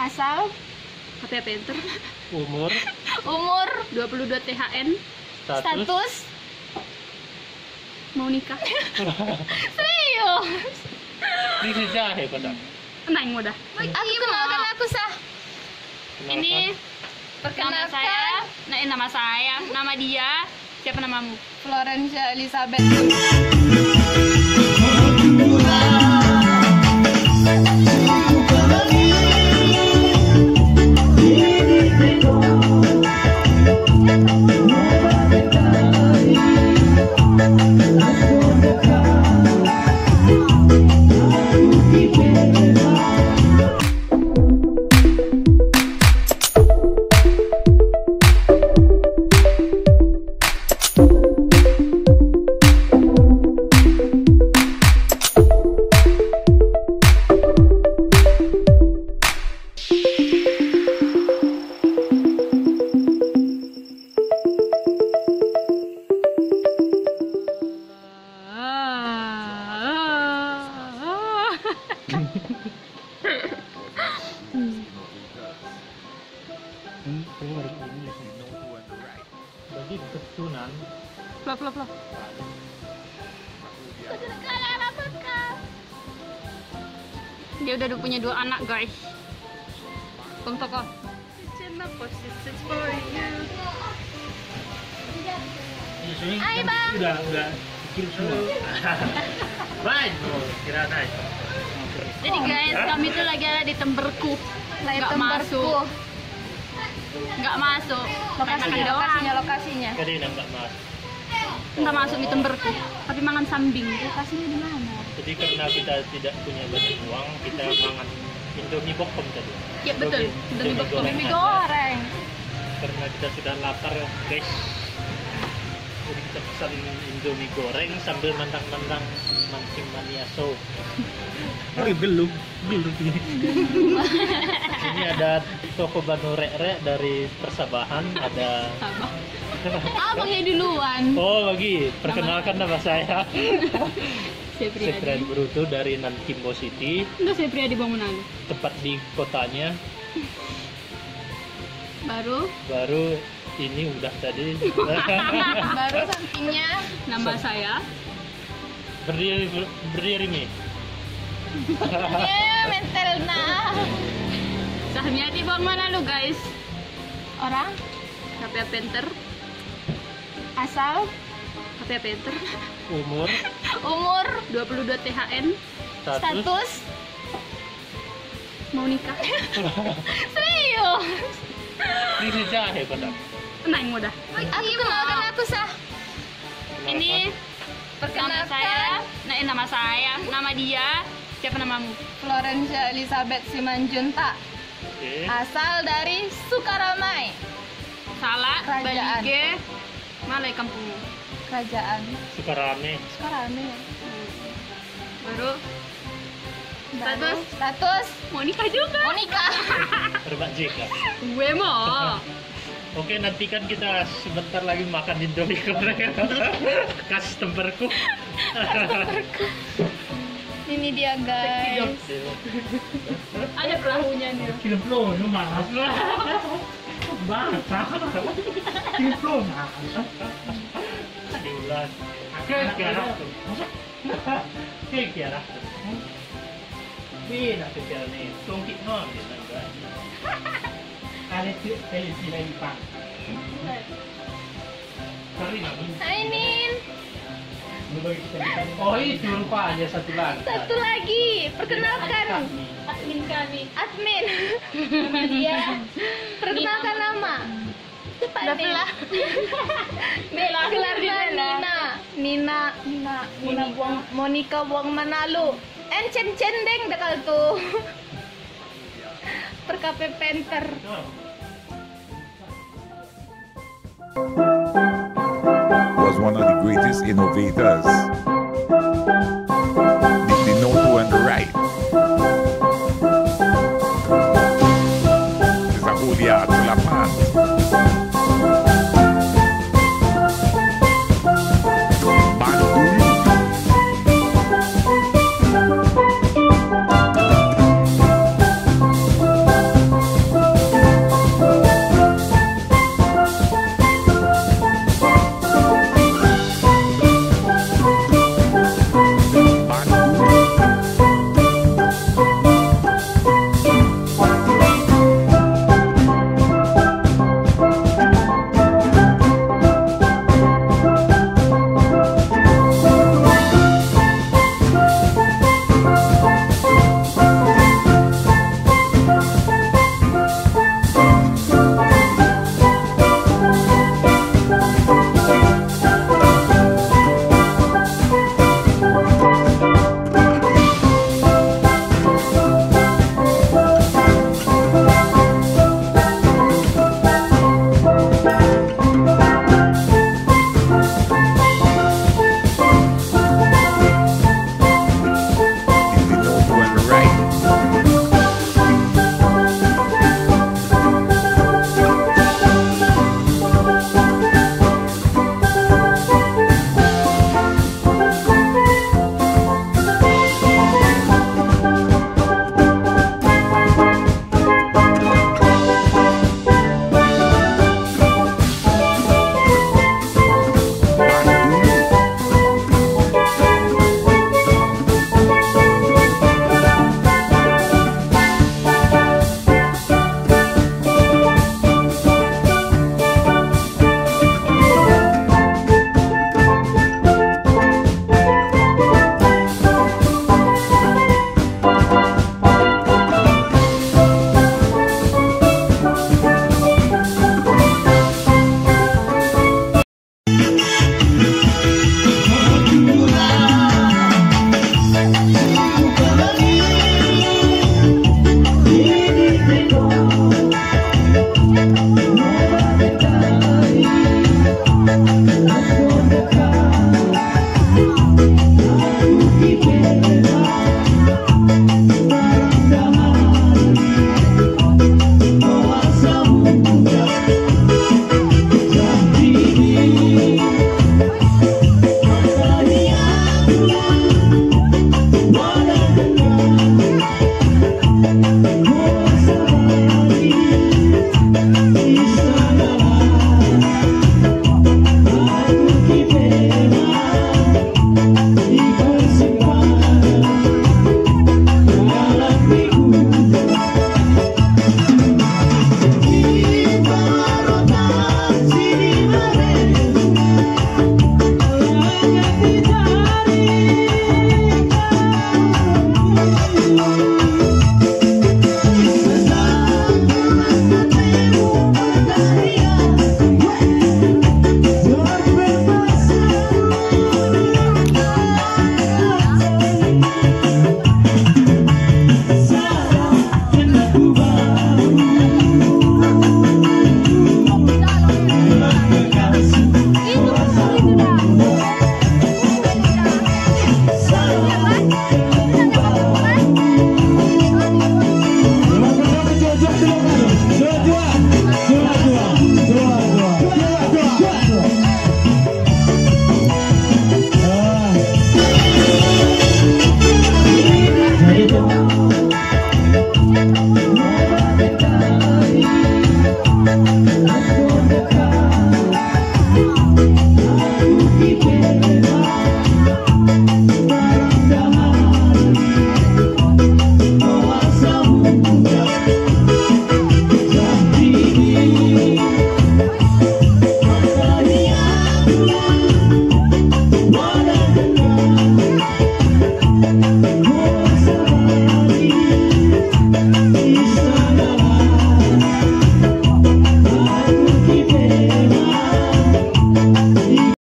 Asal HP Penter. Umur 22 THN. status Mau nikah. serius. Ini si jahe pada. Neng udah. Aku kenalkan aku sah. Ini nama saya, nama saya, nama dia. Siapa namamu? Florencia Elizabeth. Jadi ketunan. Plop. Dia udah punya 2 anak, guys. Bang Toko. Hai, Bang. Udah kirim semua. Baik, kira naik. Jadi guys, kami tuh lagi ada di Temberku. Nggak masuk. Nggak masuk. Lokasinya. Jadi nggak masuk. Nggak masuk di Temberku. Tapi mangan sambing. Lokasinya di mana? Jadi karena kita tidak punya banyak uang, kita makan Indomie Bokom tadi. Ya betul. Indomie Bokom. Mie goreng. Karena kita sudah lapar, guys. Jadi kita pesan Indomie goreng sambil mandang-mandang Mancing Mania Show. Belum ini. Ini ada toko Banu Rek dari Persabahan, ada. Abangnya duluan. Oh, lagi perkenalkan nama saya. Saya Saya Priyadi. Bruto dari Nankimbo City, Enggak, saya Priyadi Bangunan. tepat di kotanya. Baru ini udah tadi. Baru sampingnya. Nama saya. berdiri nih. Mental nah. Sahmiati Bang mana lu, guys? Orang HP Penter. asal HP Penter. Umur, 22 THN. status Mau nikah. serius. ini si jahe pada. Neng udah. Aku kenalkan aku sah. Ini nama saya, nama saya, nama dia. Siapa namamu? Florencia Elizabeth Simanjuntak. Oke. Asal dari Sukaramai, Salah. Kerajaan. Balige. Malay kampungmu. kerajaan Sukarame. Sukarame. Baru. Baru status Mau nikah juga. Monica. Terbak JK. Gue mau. Oke, nanti kan kita sebentar lagi makan Indomie goreng. Khas Temberku. Ini dia guys. Ada perahunya nih. Kirim flow, nu malas. Bangsa. Kirim flow nah. Diulas. Kira. Kira. Bina secara nih. Tungkit non gitu kan. Ada saya tidak ipang. Kali ini. Hai Nin. Oh itu rupanya satu lagi. Satu lagi, perkenalkan Admin kami. admin. Dia perkenalkan nama. Cepat Nin. Gelarnya Nina buang Monica buang Manalu. Cendeng dekal tuh. Perkape Penter. Was one of the greatest innovators. They know to and right. There's a whole yard full of plants. Bamboo. Bye.